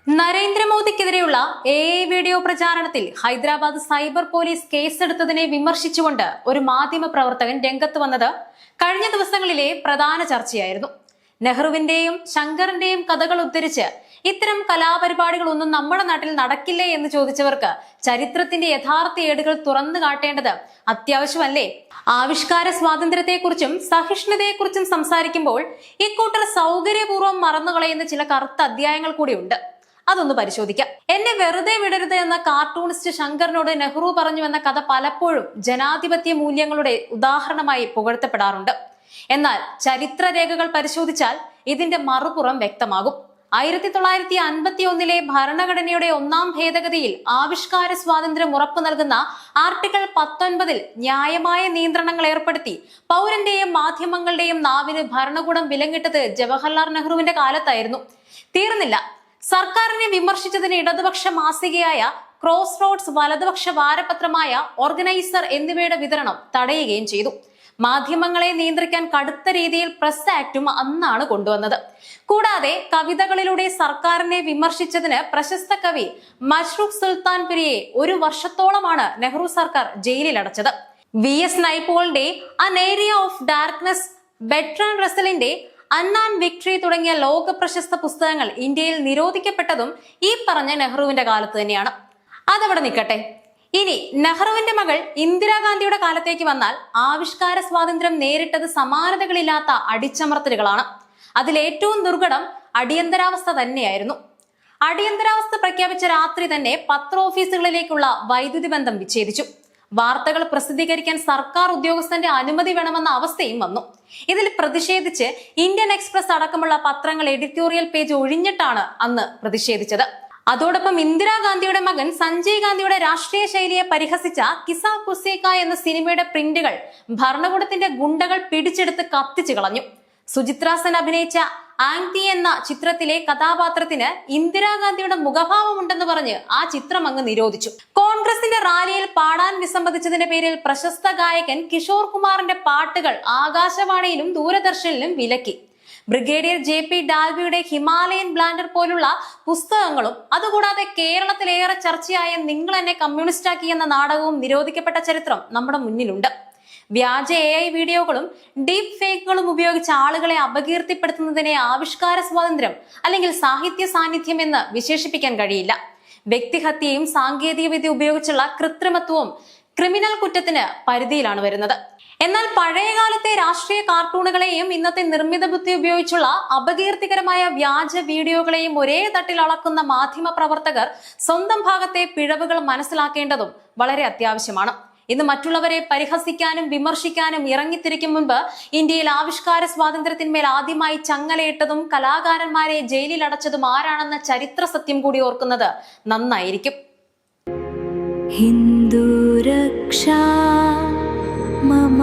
നരേന്ദ്രമോദിക്കെതിരെയുള്ള video പ്രചാരണത്തിൽ Hyderabad cyber police കേസെടുത്തതിനെ വിമർശിച്ചുകൊണ്ട് ഒരു മാധ്യമ പ്രവർത്തകൻ രംഗത്ത് വന്നത് കഴിഞ്ഞ ദിവസങ്ങളിലെ പ്രധാന ചർച്ചയായിരുന്നു. നെഹ്റുവിന്റെയും ശങ്കറിന്റെയും കഥകൾ ഉദ്ധരിച്ച് ഇത്തരം കലാപരിപാടികളൊന്നും നമ്മുടെ നാട്ടിൽ നടക്കില്ലേ എന്ന് ചോദിച്ചവർക്ക് ചരിത്രത്തിന്റെ യഥാർത്ഥ ഏടുകൾ തുറന്നു കാട്ടേണ്ടത് അത്യാവശ്യമല്ലേ? ആവിഷ്കാര സ്വാതന്ത്ര്യത്തെക്കുറിച്ചും സഹിഷ്ണുതയെക്കുറിച്ചും സംസാരിക്കുമ്പോൾ ഇക്കൂട്ടർ സൗകര്യപൂർവ്വം മറന്നുകളയുന്ന ചില കറുത്ത അധ്യായങ്ങൾ കൂടിയുണ്ട്. അതൊന്ന് പരിശോധിക്കാം. എന്നെ വെറുതെ വിടരുത് എന്ന കാർട്ടൂണിസ്റ്റ് ശങ്കറിനോട് നെഹ്റു പറഞ്ഞു എന്ന കഥ പലപ്പോഴും ജനാധിപത്യ മൂല്യങ്ങളുടെ ഉദാഹരണമായി പുകഴ്ത്തപ്പെടാറുണ്ട്. എന്നാൽ ചരിത്രരേഖകൾ പരിശോധിച്ചാൽ ഇതിന്റെ മറുപുറം വ്യക്തമാകും. 1951 ഭരണഘടനയുടെ 1-ാം ഭേദഗതിയിൽ ആവിഷ്കാര സ്വാതന്ത്ര്യം ഉറപ്പു നൽകുന്ന ആർട്ടിക്കിൾ 19 ന്യായമായ നിയന്ത്രണങ്ങൾ ഏർപ്പെടുത്തി പൗരന്റെയും മാധ്യമങ്ങളുടെയും നാവിന് ഭരണകൂടം വിലങ്ങിട്ടത് ജവഹർലാൽ നെഹ്റുവിന്റെ കാലത്തായിരുന്നു. തീർന്നില്ല. സർക്കാരിനെ വിമർശിച്ചതിന് ഇടതുപക്ഷ മാസികയായ ക്രോസ് റോഡ്സ്, വലതുപക്ഷ വാരപത്രമായ ഓർഗനൈസർ എന്നിവയുടെ വിതരണം തടയുകയും ചെയ്തു. മാധ്യമങ്ങളെ നിയന്ത്രിക്കാൻ കടുത്ത രീതിയിൽ പ്രസ് ആക്ടും അന്നാണ് കൊണ്ടുവന്നത്. കൂടാതെ കവിതകളിലൂടെ സർക്കാരിനെ വിമർശിച്ചതിന് പ്രശസ്ത കവി മഷ്റൂഖ് സുൽത്താൻപുരിയെ 1 വർഷത്തോളമാണ് നെഹ്റു സർക്കാർ ജയിലിൽ അടച്ചത്. VS നൈപോളിന്റെ അൻ ഏരിയ ഓഫ് ഡാർക്ക്നെസ്, ബെർട്രാൻഡ് റസലിന്റെ അണ്ണാൻ വിക്ടറി തുടങ്ങിയ ലോക പ്രശസ്ത പുസ്തകങ്ങൾ ഇന്ത്യയിൽ നിരോധിക്കപ്പെട്ടതും ഈ പറഞ്ഞ നെഹ്റുവിന്റെ കാലത്ത് തന്നെയാണ്. അതവിടെ നിൽക്കട്ടെ. ഇനി നെഹ്റുവിന്റെ മകൾ ഇന്ദിരാഗാന്ധിയുടെ കാലത്തേക്ക് വന്നാൽ ആവിഷ്കാര സ്വാതന്ത്ര്യം നേരിട്ടത് സമാനതകളില്ലാത്ത അടിച്ചമർത്തലുകളാണ്. അതിലേറ്റവും ദുർഘടം അടിയന്തരാവസ്ഥ തന്നെയായിരുന്നു. അടിയന്തരാവസ്ഥ പ്രഖ്യാപിച്ച രാത്രി തന്നെ പത്രോഫീസുകളിലേക്കുള്ള വൈദ്യുതി ബന്ധം വിച്ഛേദിച്ചു. വാർത്തകൾ പ്രസിദ്ധീകരിക്കാൻ സർക്കാർ ഉദ്യോഗസ്ഥന്റെ അനുമതി വേണമെന്ന അവസ്ഥയും വന്നു. ഇതിൽ പ്രതിഷേധിച്ച് ഇന്ത്യൻ എക്സ്പ്രസ് അടക്കമുള്ള പത്രങ്ങൾ എഡിറ്റോറിയൽ പേജ് ഒഴിഞ്ഞിട്ടാണ് അന്ന് പ്രതിഷേധിച്ചത്. അതോടൊപ്പം ഇന്ദിരാഗാന്ധിയുടെ മകൻ സഞ്ജയ് ഗാന്ധിയുടെ രാഷ്ട്രീയ ശൈലിയെ പരിഹസിച്ച കിസാ കുസേക്ക എന്ന സിനിമയുടെ പ്രിന്റുകൾ ഭരണകൂടത്തിന്റെ ഗുണ്ടകൾ പിടിച്ചെടുത്ത് കത്തിച്ചു കളഞ്ഞു. സുചിത്ര സെൻ അഭിനയിച്ച ആങ്തി എന്ന ചിത്രത്തിലെ കഥാപാത്രത്തിന് ഇന്ദിരാഗാന്ധിയുടെ മുഖഭാവമുണ്ടെന്ന് പറഞ്ഞ് ആ ചിത്രം അങ്ങ് നിരോധിച്ചു. കോൺഗ്രസിന്റെ റാലിയിൽ പാടാൻ വിസമ്മതിച്ചതിന്റെ പേരിൽ പ്രശസ്ത ഗായകൻ കിഷോർ കുമാറിന്റെ പാട്ടുകൾ ആകാശവാണിയിലും ദൂരദർശനിലും വിലക്കി. ബ്രിഗേഡിയർ JP ഡാൽവിയുടെ ഹിമാലയൻ ബ്ലാൻഡർ പോലുള്ള പുസ്തകങ്ങളും അതുകൂടാതെ കേരളത്തിലേറെ ചർച്ചയായ നിങ്ങൾ എന്നെ കമ്മ്യൂണിസ്റ്റാക്കി എന്ന നാടകവും നിരോധിക്കപ്പെട്ട ചരിത്രം നമ്മുടെ മുന്നിലുണ്ട്. വ്യാജ AI വീഡിയോകളും ഡീപ് ഫേക്കുകളും ഉപയോഗിച്ച് ആളുകളെ അപകീർത്തിപ്പെടുത്തുന്നതിനെ ആവിഷ്കാര സ്വാതന്ത്ര്യം അല്ലെങ്കിൽ സാഹിത്യ സാന്നിധ്യം എന്ന് വിശേഷിപ്പിക്കാൻ കഴിയില്ല. വ്യക്തിഹത്യയും സാങ്കേതിക വിദ്യ ഉപയോഗിച്ചുള്ള കൃത്രിമത്വവും ക്രിമിനൽ കുറ്റത്തിന് പരിധിയിലാണ് വരുന്നത്. എന്നാൽ പഴയകാലത്തെ രാഷ്ട്രീയ കാർട്ടൂണുകളെയും ഇന്നത്തെ നിർമ്മിത ബുദ്ധി ഉപയോഗിച്ചുള്ള അപകീർത്തികരമായ വ്യാജ വീഡിയോകളെയും ഒരേ തട്ടിൽ അളക്കുന്ന മാധ്യമ പ്രവർത്തകർ സ്വന്തം ഭാഗത്തെ പിഴവുകൾ മനസ്സിലാക്കേണ്ടതും വളരെ അത്യാവശ്യമാണ്. ഇന്ന് മറ്റുള്ളവരെ പരിഹസിക്കാനും വിമർശിക്കാനും ഇറങ്ങിത്തിരിക്കും മുൻപ് ഇന്ത്യയിൽ ആവിഷ്കാര സ്വാതന്ത്ര്യത്തിന്മേൽ ആദ്യമായി ചങ്ങലയിട്ടതും കലാകാരന്മാരെ ജയിലിൽ അടച്ചതും ആരാണെന്ന ചരിത്ര സത്യം കൂടി ഓർക്കുന്നത് നന്നായിരിക്കും. ഹിന്ദു രക്ഷാ മമ